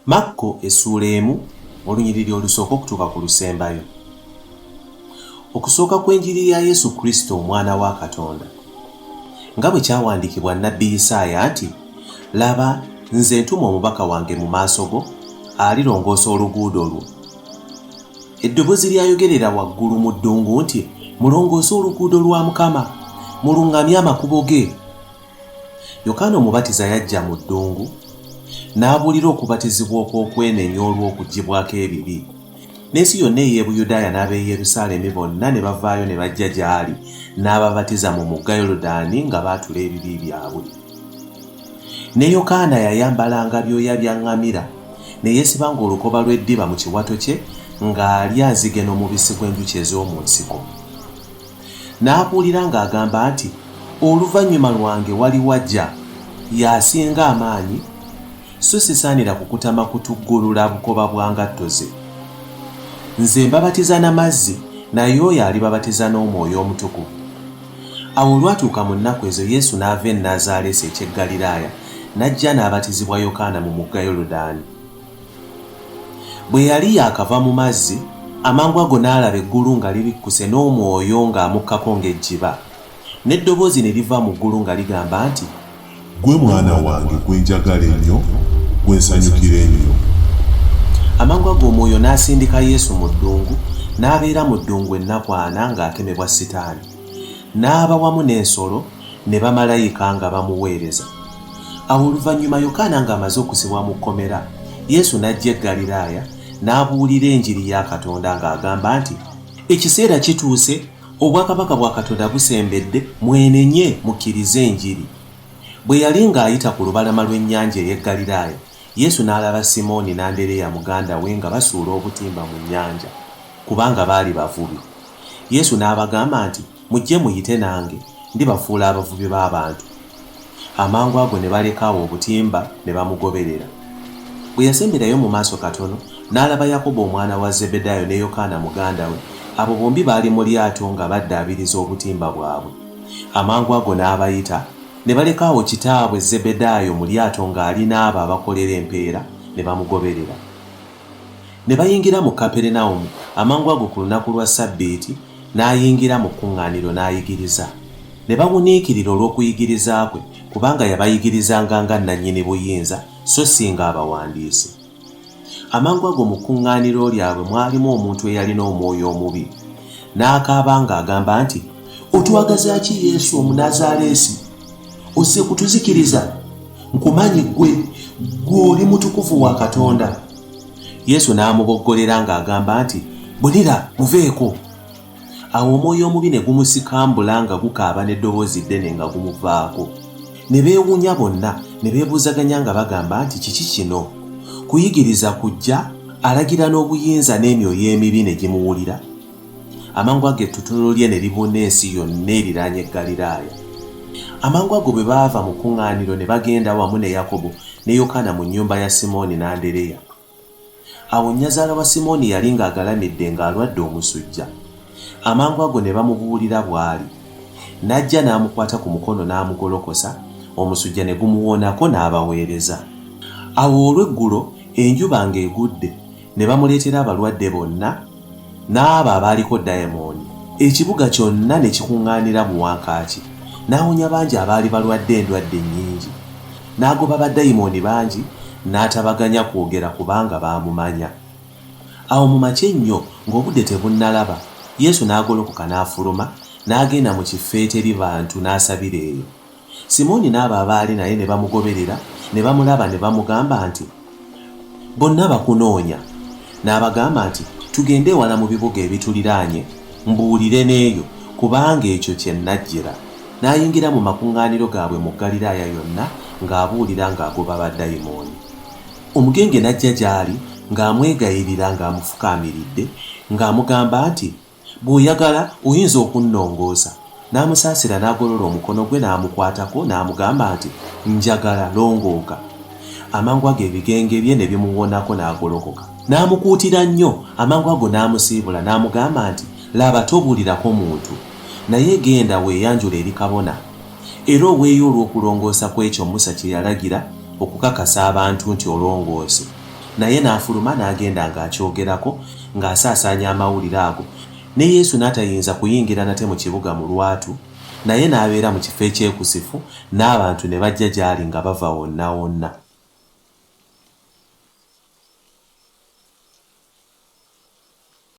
Makko essuula 1 olunyiriri olusooka okutuuka ku lusembayo. Okusooka kw'enjiri ya Yesu Kristo omwana wa Katonda. Nga bwe kyawandiikibwa nnabbi Isaaya nti, laba nze ntuma omubaka wange mu maaso go, alirongoosa oluguudo lwo. Eddoboozi lyayogerera waggulu mu ddungu nti, mulongoose oluguudo lwa Mukama, muluŋŋamye amakubo ge. Yokaana Omubatiza yajja mu ddungu n'abuulira okubatizibwa okw'okwenenya olw'okuggyibwako ebibi. N'ensi yonna ey'e Buyudaaya n'ab'e Yerusaalemi bonna ne bavaayo ne bajja gy'ali n'ababatiza mu mugga Yoludaani nga baatula ebibi byabwe. Ne Yokaana yayambalanga byoya bya ŋŋamira ne yeesibanga olukoba lw'eddiba mu kiwato kye ng'alya nzige n'omubisi gw'enjuki ez'omu nsiko. N'abuulira ng'agamba nti, oluvannyuma lwange waliwo ajja y'asinga amaanyi, so sisaanira kukutama kutuggulula bukoba bwa ngatto ze. Nze mbabatiza na mazzi, naye oyo alibabatiza n'Omwoyo Omutukuvu. Awo olwatuuka mu nnaku ezo Yesu n'ava e Nazaaleesi eky'e Ggaliraaya n'ajja n'abatizibwa Yokaana mu mugga Yoludaani. Bwe yali yaakava mu mazzi, amangu ago n'alaba eggulu nga libikkuse n'Omwoyo ng'amukkako ng'ejjiba. N'eddoboozi ne liva mu ggulu nga ligamba nti, gwe mwana wange gwe njagala ennyo, gwe nsanyukira ennyo. Amangu ago Omwoyo n'asindika Yesu mu ddungu, n'abeera mu ddungu ennaku 40 ng'akemebwa Sitaani. N'aba wamu n'ensolo ne bamalayika nga bamuweereza. Awo oluvannyuma Yokaana ng'amaze okusibwa mu kkomera, Yesu n'ajja e Ggaliraaya n'abuulira enjiri ya Katonda ng'agamba nti, ekiseera kituuse, obwakabaka bwa Katonda busembedde, mwenenye mukkirize enjiri. Bwe yali ng'ayita ku lubalama lw'ennyanja ey'e Ggaliraaya, Yesu n'alaba Simooni n'Andereya muganda we nga basuula obutimba mu nnyanja, kubanga baali bavubi. Yesu n'abagamba nti, mujje muyite nange, ndibafuula abavubi b'abantu. Amangu ago ne baleka awo obutimba ne bamugoberera. Bwe yasemberayo mu maaso katono, n'alaba Yakobo omwana wa Zebbedaayo ne Yokaana muganda we, abo bombi baali mu lyato nga baddaabiriza obutimba bwabwe. Amangu ago n'abayita, ne baleka awo kitaabwe Zebbedaayo mu lyato ng'ali n'abo abakolera empeera, ne bamugoberera. Ne bayingira mu Kaperunawumu, amangu ago ku lunaku lwa Ssabbiiti, n'ayingira mu kkuŋŋaaniro n'ayigiriza. Ne bawuniikirira olw'okuyigiriza kwe, kubanga yabayigirizanga nga nannyini buyinza, so si ng'abawandiisi. Amangu ago mu kkuŋŋaaniro lyabwe mwalimu omuntu eyalina omwoyo omubi. N'akaaba ng'agamba nti, otuwagaza ki Yesu Omunnazaaleesi? Ozze kutuzikiriza? Nkumanyi ggwe oli mutukuvu wa Katonda. Yesu n'amuboggolera ng'agamba nti, bulira muveeko. Awo omwoyo omubi ne gumusikambula nga gukaaba n'eddoboozi ddene nga gumuvaako. Ne beewuunya bonna, ne beebuuzaganya nga bagamba nti, kiki kino? Kuyigiriza kujja, alagira n'obuyinza n'emyoyo emibi ne gimuwulira. Amangu ago ettutulo lye ne libuna ensi yonna eriraanye e Ggaliraaya. Amangu ago bwe baava mu kkuŋŋaaniro ne bagenda wamu ne Yakobo ne Yokaana mu nnyumba ya Simooni n'Andereya. Awo nnyazaala wa Simooni yali ng'agalamidde ng'alwadde omusujja. Amangu ago ne bamubuulira bw'ali. N'ajja n'amukwata ku mukono n'amugolokosa, omusujja ne gumuwonako n'abaweereza. Awo olw'eggulo enjuba ng'egudde, ne bamuleetera abalwadde bonna n'abo abaaliko dayimooni. Ekibuga kyonna ne kikuŋŋaanira mu wankaaki. N'awonya bangi abaali balwadde endwadde nnyingi. N'agoba baddayimooni bangi, n'atabaganya kwogera kubanga baamumanya. Awo mu makya ennyo ng'obudde tebunnalaba, Yesu n'agolokoka n'afuluma, n'agenda mu kifo eteri bantu n'asabira eyo. Simooni n'abo abaali naye ne bamugoberera, ne bamulaba ne bamugamba nti, bonna bakunoonya. N'abagamba nti, tugende ewala mu bibuga ebituliraanye, mbuulire n'eyo, kubanga ekyo kye najjira. N'ayingira mu makuŋŋaaniro gaabwe mu Ggaliraaya yonna ng'abuulira ng'agoba baddayimooni. Omugenge n'ajja gy'ali ng'amwegayirira ng'amufukaamiridde, ng'amugamba nti, bw'oyagala oyinza okunnongoosa. N'amusaasira n'agolola omukono gwe n'amukwatako n'amugamba nti, njagala longooka. Amangu ago ebigenge bye ne bimuwonako n'agolokoka. N'amukuutira nnyo, amangu ago n'amusiibula n'amugamba nti, laba tobuulirako muntu, naye genda weeyanjula eri kabona, era oweeyo olw'okulongoosa kw'ekyo Musa kye yalagira okukakasa abantu nti olongoose. naye n'afuluma n'agenda ng'akyogerako ng'asaasaanya amawulire ago. Ne Yesu n'atayinza kuyingira nate mu kibuga mu lwatu, naye n'abeera mu kifo ekyekusifu, n'abantu ne bajja gy'ali nga bava wonna wonna.